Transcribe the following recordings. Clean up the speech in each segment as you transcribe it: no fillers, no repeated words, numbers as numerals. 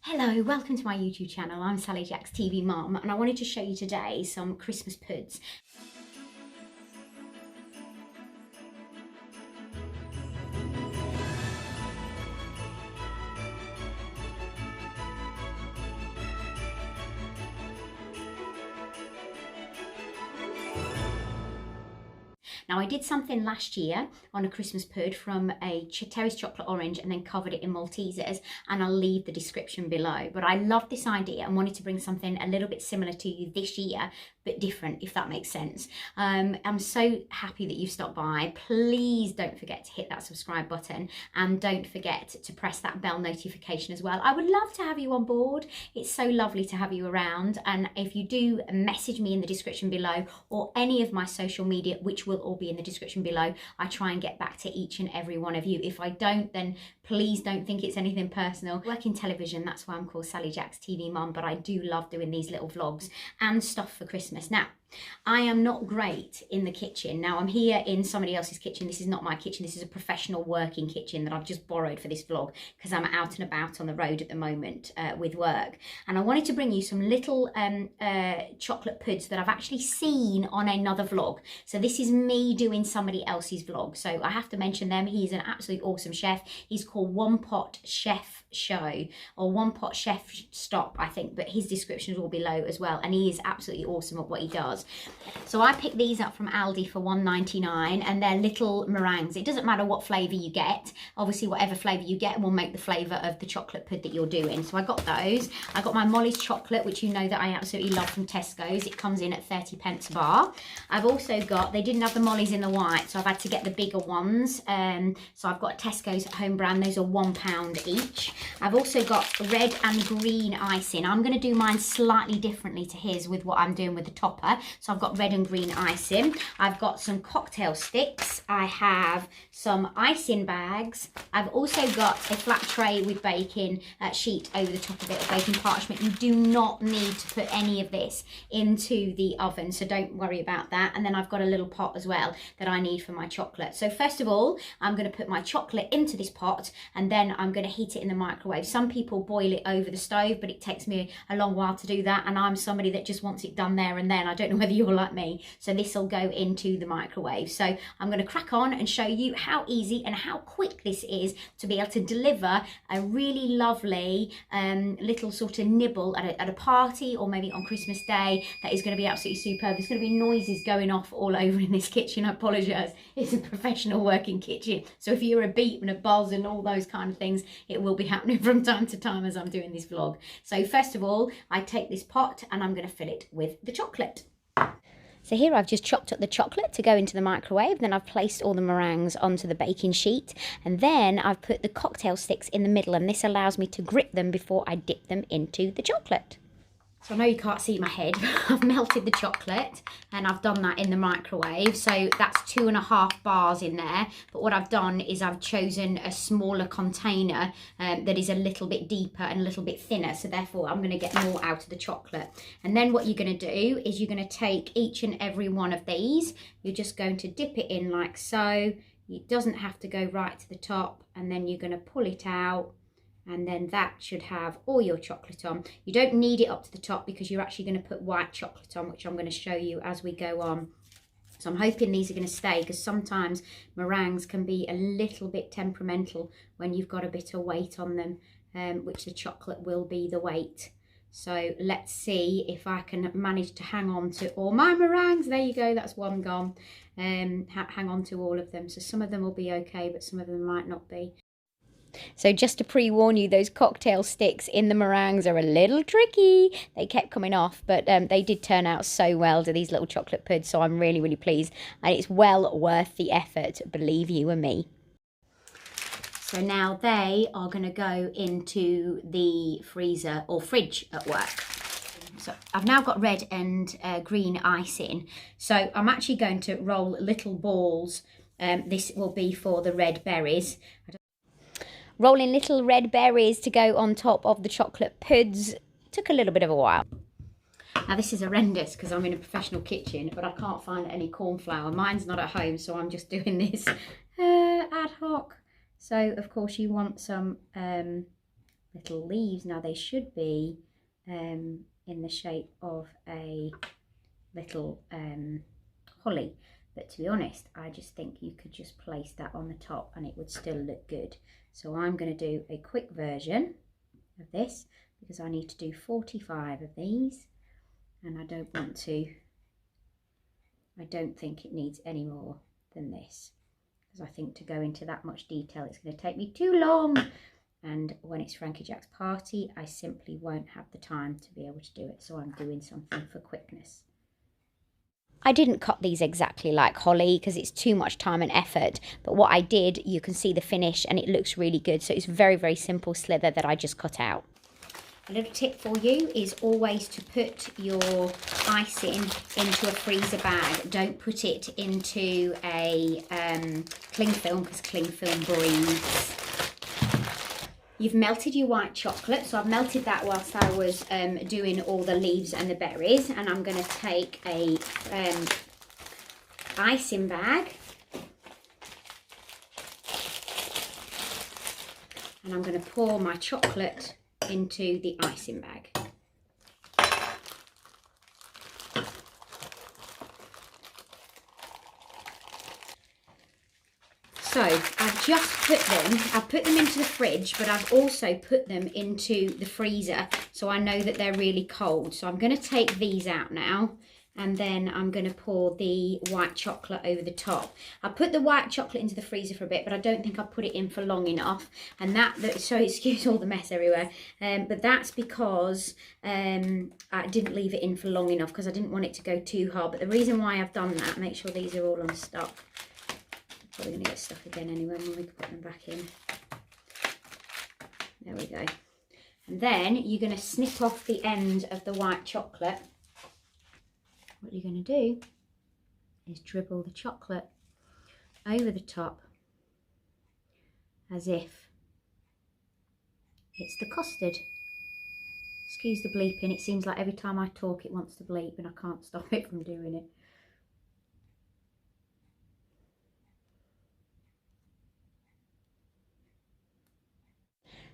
Hello, welcome to my YouTube channel. I'm Sally Jack's TV Mum and I wanted to show you today some Christmas puds. Now I did something last year on a Christmas pud from a terrace chocolate orange and then covered it in Maltesers, and I'll leave the description below. But I love this idea and wanted to bring something a little bit similar to you this year, but different, if that makes sense. I'm so happy that you've stopped by. Please don't forget to hit that subscribe button and don't forget to press that bell notification as well. I would love to have you on board. It's so lovely to have you around, and if you do, message me in the description below or any of my social media, which will all be in the description below. I try and get back to each and every one of you. If I don't, then please don't think it's anything personal. I work in television, that's why I'm called Sally Jack's TV Mum, but I do love doing these little vlogs and stuff for Christmas. Now, I am not great in the kitchen. Now I'm here in somebody else's kitchen. This is not my kitchen. This is a professional working kitchen that I've just borrowed for this vlog because I'm out and about on the road at the moment with work. And I wanted to bring you some little chocolate puds that I've actually seen on another vlog. So this is me doing somebody else's vlog. So I have to mention them. He's an absolutely awesome chef. He's called One Pot Chef Show or One Pot Chef Stop, I think, but his descriptions will be below as well. And he is absolutely awesome at what he does. So I picked these up from Aldi for $1.99 and they're little meringues. It doesn't matter what flavour you get. Obviously, whatever flavour you get will make the flavour of the chocolate pud that you're doing. So I got those. I got my Molly's chocolate, which you know that I absolutely love from Tesco's. It comes in at 30p a bar. I've also got, they didn't have the Molly's in the white, so I've had to get the bigger ones. So I've got Tesco's at home brand. Those are £1 each. I've also got red and green icing. I'm going to do mine slightly differently to his with what I'm doing with the topper. So I've got red and green icing. I've got some cocktail sticks. I have some icing bags. I've also got a flat tray with baking sheet over the top of it, or baking parchment. You do not need to put any of this into the oven, so don't worry about that. And then I've got a little pot as well that I need for my chocolate. So first of all, I'm going to put my chocolate into this pot and then I'm going to heat it in the microwave. Some people boil it over the stove, but it takes me a long while to do that, and I'm somebody that just wants it done there and then. I don't know whether you're like me. So this will go into the microwave. So I'm going to crack on and show you how easy and how quick this is to be able to deliver a really lovely little sort of nibble at a party or maybe on Christmas Day. That is going to be absolutely superb. There's going to be noises going off all over in this kitchen. I apologise. It's a professional working kitchen. So if you're a beep and a buzz and all those kind of things, it will be happening from time to time as I'm doing this vlog. So first of all, I take this pot and I'm going to fill it with the chocolate. So here I've just chopped up the chocolate to go into the microwave, then I've placed all the meringues onto the baking sheet, and then I've put the cocktail sticks in the middle, and this allows me to grip them before I dip them into the chocolate. So I know you can't see my head, but I've melted the chocolate and I've done that in the microwave. So that's 2.5 bars in there. But what I've done is I've chosen a smaller container that is a little bit deeper and a little bit thinner. So therefore I'm going to get more out of the chocolate. And then what you're going to do is you're going to take each and every one of these. You're just going to dip it in like so. It doesn't have to go right to the top. And then you're going to pull it out. And then that should have all your chocolate on. You don't need it up to the top because you're actually going to put white chocolate on, which I'm going to show you as we go on. So I'm hoping these are going to stay, because sometimes meringues can be a little bit temperamental when you've got a bit of weight on them, which the chocolate will be the weight. So let's see if I can manage to hang on to all my meringues. There you go, that's one gone. Hang on to all of them. So some of them will be okay, but some of them might not be. So just to pre-warn you, those cocktail sticks in the meringues are a little tricky. They kept coming off, but they did turn out so well to these little chocolate puds. So I'm really, really pleased. And it's well worth the effort, believe you and me. So now they are going to go into the freezer or fridge at work. So I've now got red and green icing. So I'm actually going to roll little balls. This will be for the red berries. Rolling little red berries to go on top of the chocolate puds took a little bit of a while. Now this is horrendous because I'm in a professional kitchen, but I can't find any corn flour. Mine's not at home, so I'm just doing this ad hoc. So of course you want some little leaves. Now they should be in the shape of a little holly, but to be honest, I just think you could just place that on the top and it would still look good. So I'm going to do a quick version of this because I need to do 45 of these, and I don't think it needs any more than this, because I think to go into that much detail it's going to take me too long, and when it's Frankie Jack's party I simply won't have the time to be able to do it, so I'm doing something for quickness. I didn't cut these exactly like holly because it's too much time and effort, but what I did, you can see the finish and it looks really good. So it's a very, very simple slither that I just cut out. A little tip for you is always to put your icing into a freezer bag. Don't put it into a cling film because cling film breathes. You've melted your white chocolate, so I've melted that whilst I was doing all the leaves and the berries, and I'm going to take a icing bag and I'm going to pour my chocolate into the icing bag. So I've just put them into the fridge, but I've also put them into the freezer so I know that they're really cold. So I'm going to take these out now, and then I'm going to pour the white chocolate over the top. I put the white chocolate into the freezer for a bit, but I don't think I put it in for long enough, and so excuse all the mess everywhere, but that's because I didn't leave it in for long enough because I didn't want it to go too hard. But the reason why I've done that, make sure these are all unstuck. Probably going to get stuck again anyway when we put them back in. There we go. And then you're going to snip off the end of the white chocolate. What you're going to do is dribble the chocolate over the top as if it's the custard. Excuse the bleeping, it seems like every time I talk it wants to bleep and I can't stop it from doing it.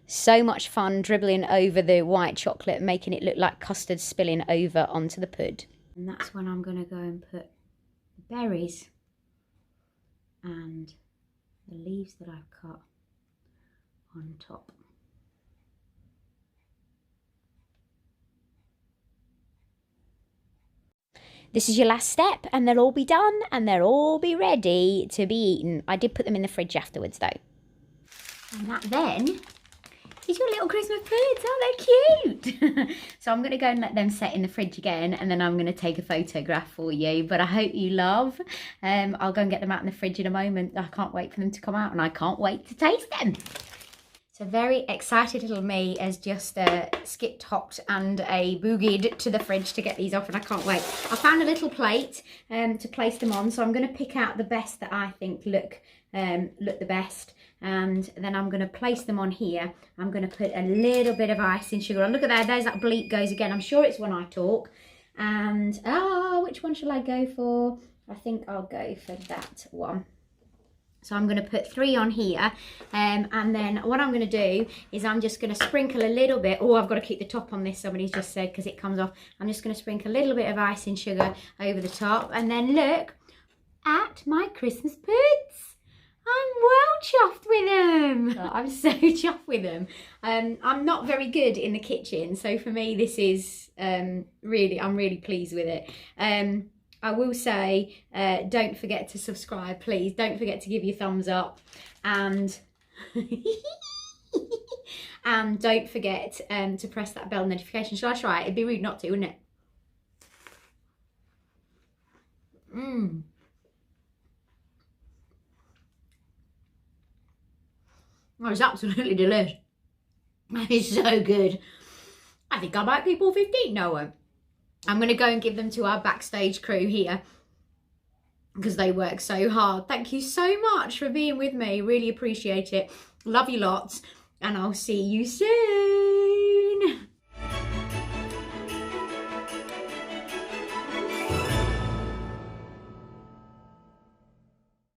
So much fun dribbling over the white chocolate, making it look like custard spilling over onto the pud. And that's when I'm going to go and put the berries and the leaves that I've cut on top. This is your last step and they'll all be done and they'll all be ready to be eaten. I did put them in the fridge afterwards though. And that then is your little Christmas puds. Aren't they cute? So I'm going to go and let them set in the fridge again, and then I'm going to take a photograph for you. But I hope you love. I'll go and get them out in the fridge in a moment. I can't wait for them to come out, and I can't wait to taste them. So very excited little me has just skipped, hopped and boogied to the fridge to get these off, and I can't wait. I found a little plate to place them on, so I'm going to pick out the best that I think look the best, and then I'm going to place them on here. I'm going to put a little bit of icing sugar on. Look at that, there's that bleep goes again. I'm sure it's when I talk. And which one shall I go for? I think I'll go for that one. So I'm going to put 3 on here, and then what I'm going to do is I'm just going to sprinkle a little bit. Oh, I've got to keep the top on this, somebody's just said, because it comes off. I'm just going to sprinkle a little bit of icing sugar over the top, and then look at my Christmas puds. I'm well chuffed with them. I'm so chuffed with them. I'm not very good in the kitchen, so for me this is I'm really pleased with it. I will say, don't forget to subscribe, please. Don't forget to give your thumbs up, and and don't forget to press that bell notification. Shall I try it? It'd be rude not to, wouldn't it? Oh, it's absolutely delicious. It's so good. I think I might be all 15. No, I won't. I'm going to go and give them to our backstage crew here because they work so hard. Thank you so much for being with me. Really appreciate it. Love you lots, and I'll see you soon.